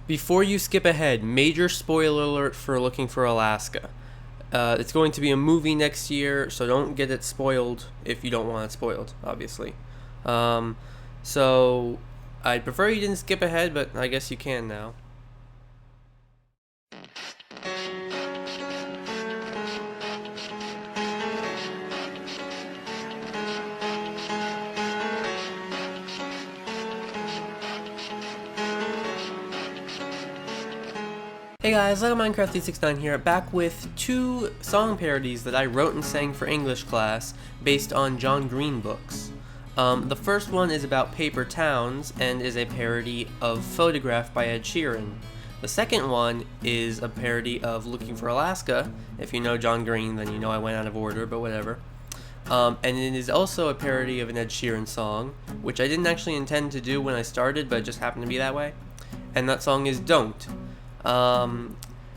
Before you skip ahead, major spoiler alert for Looking for Alaska. It's going to be a movie next year, so don't get it spoiled if you don't want it spoiled, obviously. Um, so I'd prefer you didn't skip ahead, but I guess you can now. Hey guys, Lego Minecraft 369 here, back with two song parodies that I wrote and sang for English class based on John Green books. The first one is about paper towns and is a parody of Photograph by Ed Sheeran. The second one is a parody of Looking for Alaska. If you know John Green, then you know I went out of order, but whatever. And it is also a parody of an Ed Sheeran song, which I didn't actually intend to do when I started, but it just happened to be that way. And that song is Don't.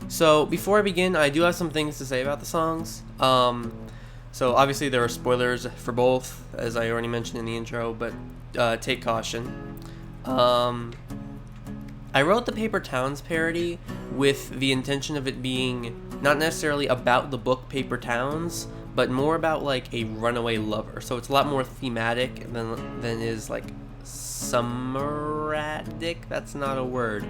So before I begin, I do have some things to say about the songs. So obviously there are spoilers for both, as I already mentioned in the intro, but take caution. I wrote the Paper Towns parody with the intention of it being not necessarily about the book Paper Towns, but more about like a runaway lover. So it's a lot more thematic than is like summaric. That's not a word.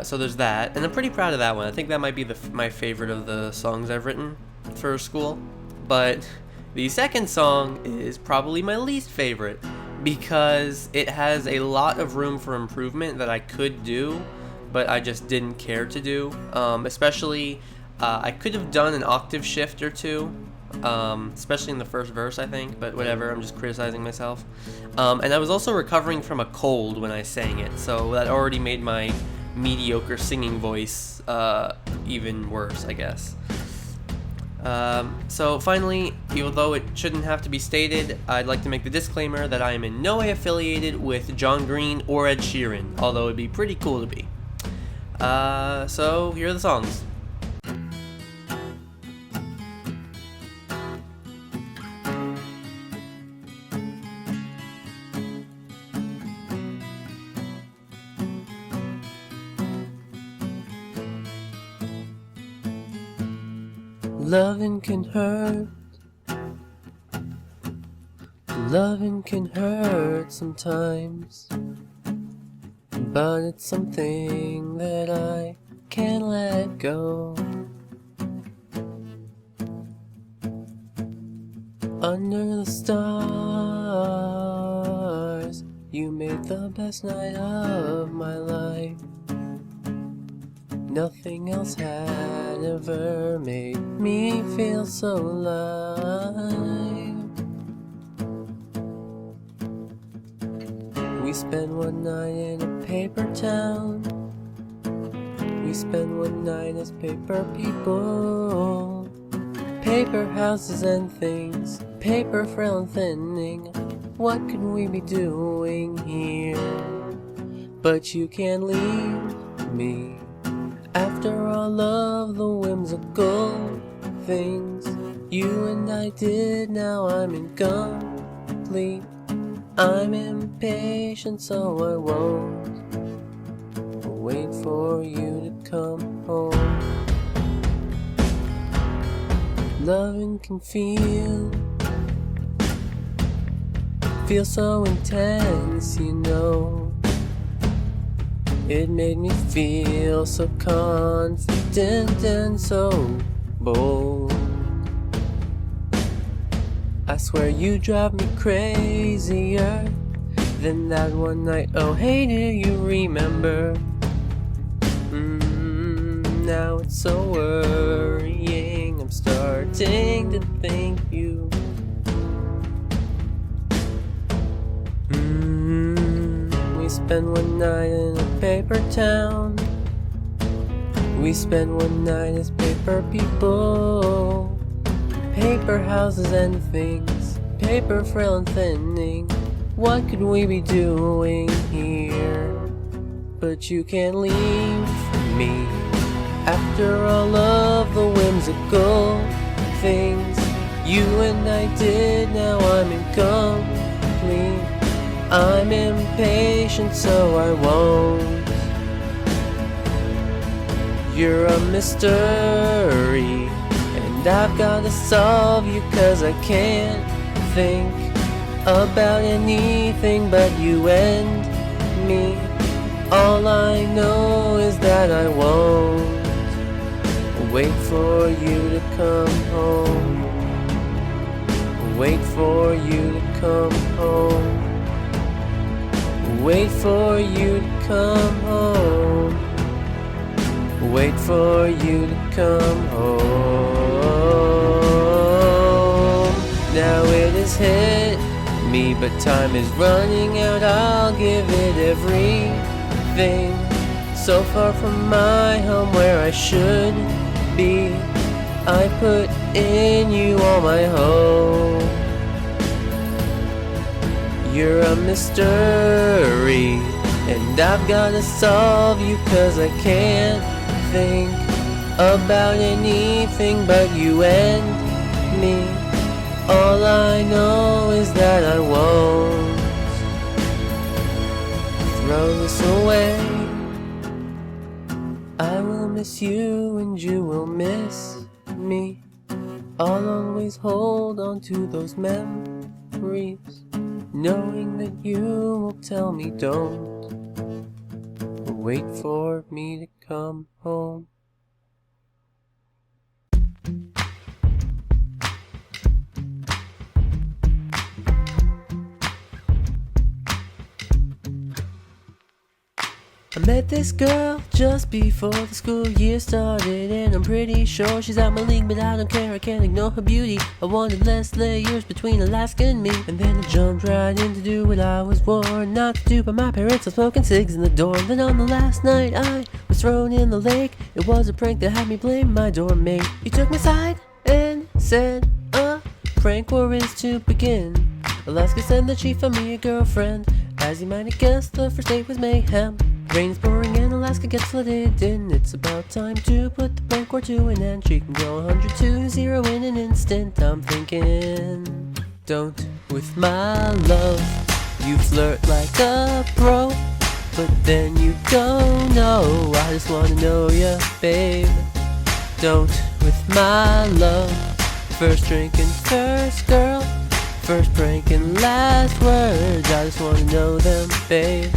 So there's that, and I'm pretty proud of that one. I think that might be my favorite of the songs I've written for school. But the second song is probably my least favorite because it has a lot of room for improvement that I could do, but I just didn't care to do. Especially, I could have done an octave shift or two, especially in the first verse, I think, but whatever, I'm just criticizing myself. And I was also recovering from a cold when I sang it, so that already made my mediocre singing voice even worse, I guess. So finally, although it shouldn't have to be stated, I'd like to make the disclaimer that I am in no way affiliated with John Green or Ed Sheeran, although it'd be pretty cool to be. So here are the songs. Loving can hurt. Loving can hurt sometimes, but it's something that I can't let go. Under the stars, you made the best night of my life. Nothing else had ever made me feel so alive. We spent one night in a paper town. We spent one night as paper people. Paper houses and things, paper frail and thinning. What could we be doing here? But you can't leave me. After all of the whimsical things you and I did, now I'm incomplete. I'm impatient, so I won't wait for you to come home. Loving can feel so intense, you know. It made me feel so confident and so bold. I swear you drive me crazier than that one night. Oh hey, do you remember? Now it's so worrying. I'm starting to think you We spent one night in a paper town. We spent one night as paper people. Paper houses and things, paper frail and thinning. What could we be doing here? But you can't leave me. After all of the whimsical things you and I did, now I'm incomplete. I'm impatient, so I won't. You're a mystery, and I've gotta solve you, 'cause I can't think about anything but you and me. All I know is that I won't wait for you to come home. Wait for you to come home. Wait for you to come home. Wait for you to come home. Now it has hit me, but time is running out. I'll give it everything. So far from my home where I should be, I put in you all my hope. You're a mystery, and I've gotta solve you, 'cause I can't think about anything but you and me. All I know is that I won't throw this away. I will miss you and you will miss me. I'll always hold on to those memories, knowing that you will tell me don't wait for me to come home. I met this girl just before the school year started, and I'm pretty sure she's out my league, but I don't care, I can't ignore her beauty. I wanted less layers between Alaska and me, and then I jumped right in to do what I was warned not to do by my parents. I'm smoking cigs in the dorm. Then on the last night I was thrown in the lake. It was a prank that had me blame my dorm mate. He took my side and said a prank war is to begin. Alaska said that she found me a girlfriend. As you might have guessed, the first date was mayhem. Rain's pouring and Alaska gets flooded in. It's about time to put the prank war to an end. She can go 100 to 0 in an instant. I'm thinking, don't with my love. You flirt like a pro, but then you go no. I just wanna know ya, babe. Don't with my love. First drink and first girl, first prank and last words. I just wanna know them, babe.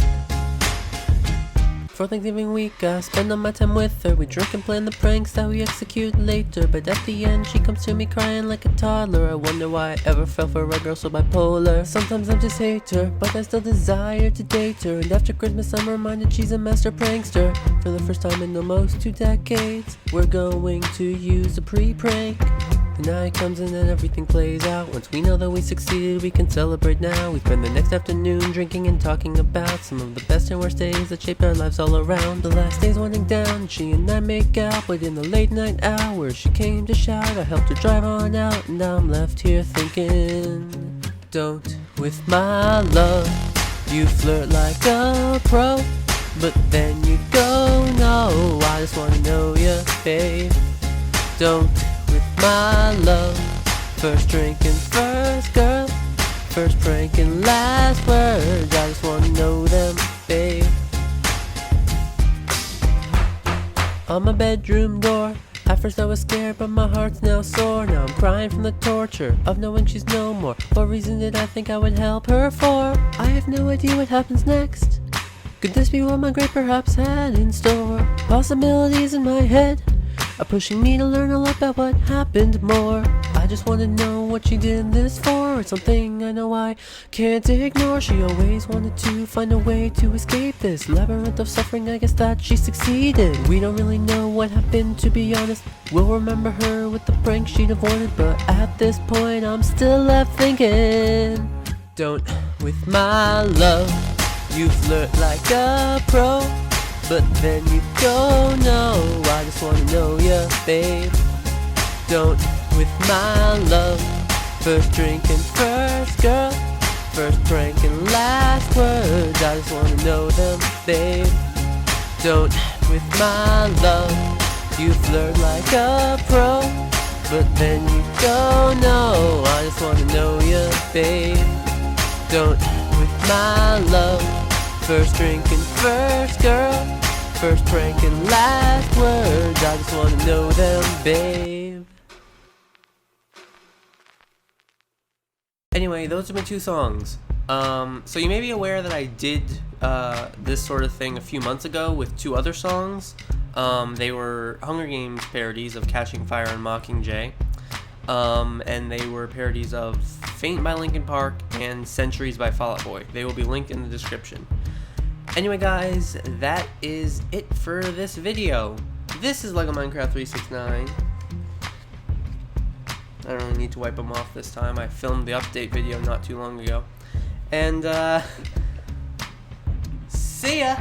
For Thanksgiving week, I spend all my time with her. We drink and plan the pranks that we execute later. But at the end, she comes to me crying like a toddler. I wonder why I ever fell for a girl so bipolar. Sometimes I just hate her, but I still desire to date her. And after Christmas, I'm reminded she's a master prankster. For the first time in almost 2 decades, we're going to use a pre-prank. The night comes and then everything plays out. Once we know that we succeeded, we can celebrate now. We spend the next afternoon drinking and talking about some of the best and worst days that shaped our lives all around. The last day's winding down, she and I make out, but in the late night hours she came to shout. I helped her drive on out, and now I'm left here thinking, don't with my love. You flirt like a pro, but then you go no. I just wanna know ya, babe. Don't with my love. First drink and first girl, first prank and last words. I just wanna know them, babe. On my bedroom door, at first I was scared, but my heart's now sore. Now I'm crying from the torture of knowing she's no more. What reason did I think I would help her for? I have no idea what happens next. Could this be what my grade perhaps had in store? Possibilities in my head are pushing me to learn a lot about what happened more. I just want to know what she did this for. It's something I know I can't ignore. She always wanted to find a way to escape this labyrinth of suffering. I guess that she succeeded. We don't really know what happened, to be honest. We'll remember her with the prank she'd have wanted, but at this point I'm still left thinking, don't with my love. You flirt like a pro, but then you go no. I just wanna know ya, babe. Don't with my love. First drink and first girl, first prank and last words. I just wanna know them, babe. Don't with my love. You flirt like a pro, but then you go no. I just wanna know ya, babe. Don't with my love. First drink and first girl, first prank and last words. I just wanna know them, babe. Anyway, those are my 2 songs. So you may be aware that I did this sort of thing a few months ago with 2 other songs. They were Hunger Games parodies of Catching Fire and Mockingjay. And they were parodies of Faint by Linkin Park and Centuries by Fall Out Boy. They will be linked in the description. Anyway guys, that is it for this video. This is LEGO Minecraft 369. I don't really need to wipe them off this time. I filmed the update video not too long ago. And, see ya!